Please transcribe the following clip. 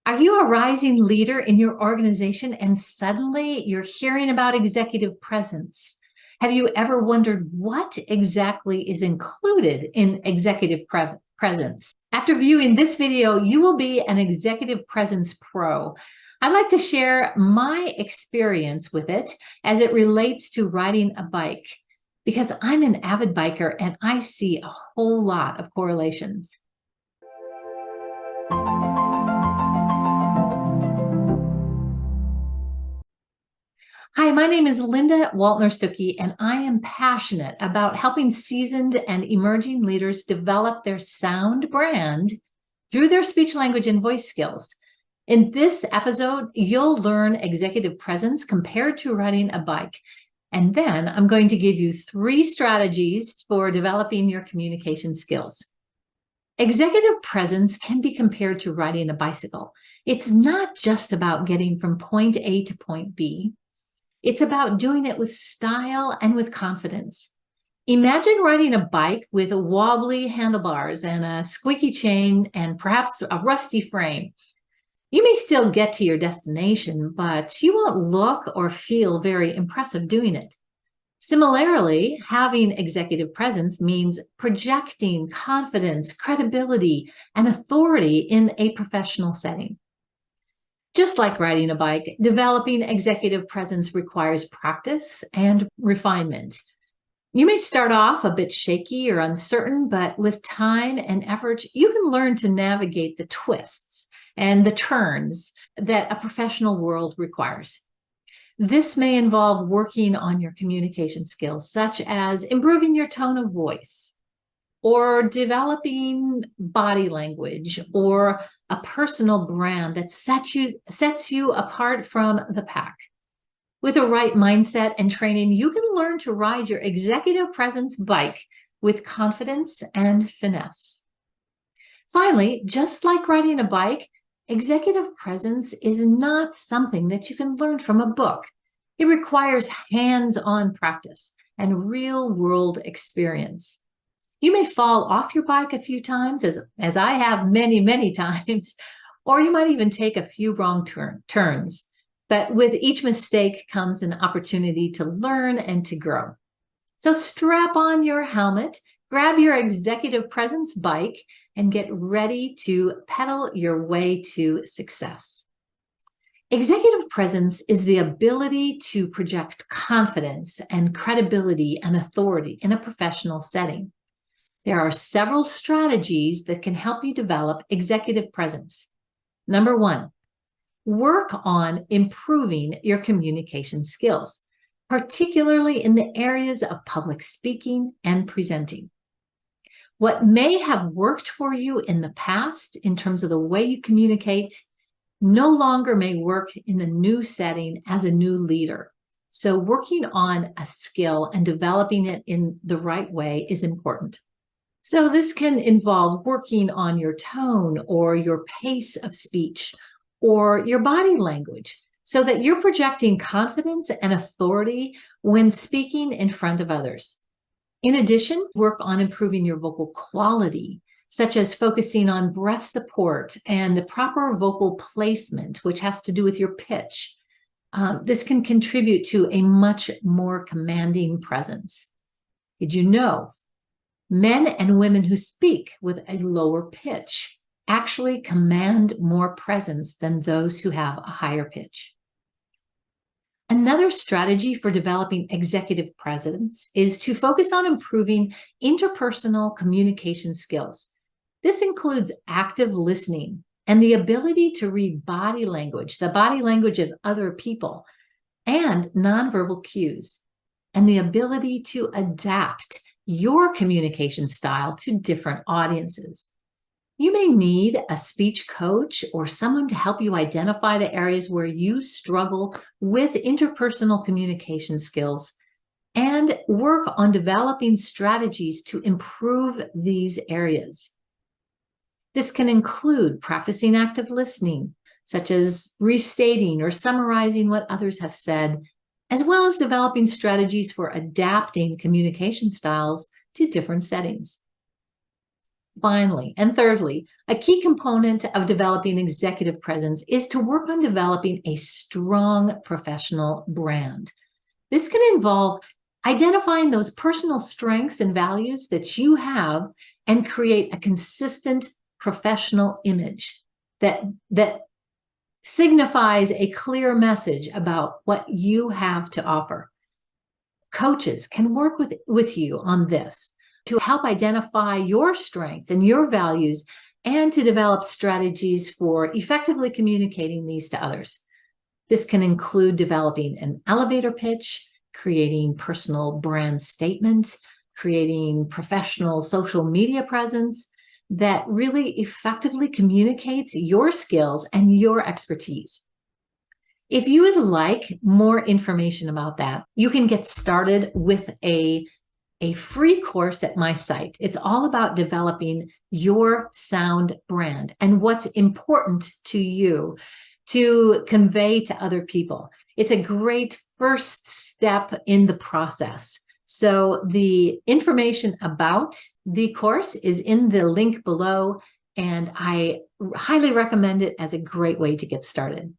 Are you a rising leader in your organization and suddenly you're hearing about executive presence? Have you ever wondered what exactly is included in executive presence? After viewing this video, you will be an executive presence pro. I'd like to share my experience with it as it relates to riding a bike, because I'm an avid biker and I see a whole lot of correlations. Hi, my name is Linda Waltner-Stuckey, and I am passionate about helping seasoned and emerging leaders develop their sound brand through their speech, language, and voice skills. In this episode, you'll learn executive presence compared to riding a bike. And then I'm going to give you 3 strategies for developing your communication skills. Executive presence can be compared to riding a bicycle. It's not just about getting from point A to point B. It's about doing it with style and with confidence. Imagine riding a bike with wobbly handlebars and a squeaky chain and perhaps a rusty frame. You may still get to your destination, but you won't look or feel very impressive doing it. Similarly, having executive presence means projecting confidence, credibility, and authority in a professional setting. Just like riding a bike, developing executive presence requires practice and refinement. You may start off a bit shaky or uncertain, but with time and effort, you can learn to navigate the twists and the turns that a professional world requires. This may involve working on your communication skills, such as improving your tone of voice, or developing body language, or a personal brand that sets you apart from the pack. With the right mindset and training, you can learn to ride your executive presence bike with confidence and finesse. Finally, just like riding a bike, executive presence is not something that you can learn from a book. It requires hands-on practice and real-world experience. You may fall off your bike a few times, as I have many times, or you might even take a few wrong turns. But with each mistake comes an opportunity to learn and to grow. So strap on your helmet, grab your executive presence bike, and get ready to pedal your way to success. Executive presence is the ability to project confidence and credibility and authority in a professional setting. There are several strategies that can help you develop executive presence. Number 1, work on improving your communication skills, particularly in the areas of public speaking and presenting. What may have worked for you in the past in terms of the way you communicate no longer may work in the new setting as a new leader. So working on a skill and developing it in the right way is important. So this can involve working on your tone or your pace of speech or your body language so that you're projecting confidence and authority when speaking in front of others. In addition, work on improving your vocal quality, such as focusing on breath support and the proper vocal placement, which has to do with your pitch. This can contribute to a much more commanding presence. Did you know men and women who speak with a lower pitch actually command more presence than those who have a higher pitch? Another strategy for developing executive presence is to focus on improving interpersonal communication skills. This includes active listening and the ability to read body language, the body language of other people, and nonverbal cues, and the ability to adapt your communication style to different audiences. You may need a speech coach or someone to help you identify the areas where you struggle with interpersonal communication skills and work on developing strategies to improve these areas. This can include practicing active listening, such as restating or summarizing what others have said, as well as developing strategies for adapting communication styles to different settings. Finally, and thirdly, a key component of developing executive presence is to work on developing a strong professional brand. This can involve identifying those personal strengths and values that you have and create a consistent professional image that signifies a clear message about what you have to offer. Coaches can work with you on this to help identify your strengths and your values and to develop strategies for effectively communicating these to others. This can include developing an elevator pitch, creating personal brand statements, creating professional social media presence that really effectively communicates your skills and your expertise. If you would like more information about that, you can get started with a free course at my site. It's all about developing your sound brand and what's important to you to convey to other people. It's a great first step in the process. So the information about the course is in the link below, and I highly recommend it as a great way to get started.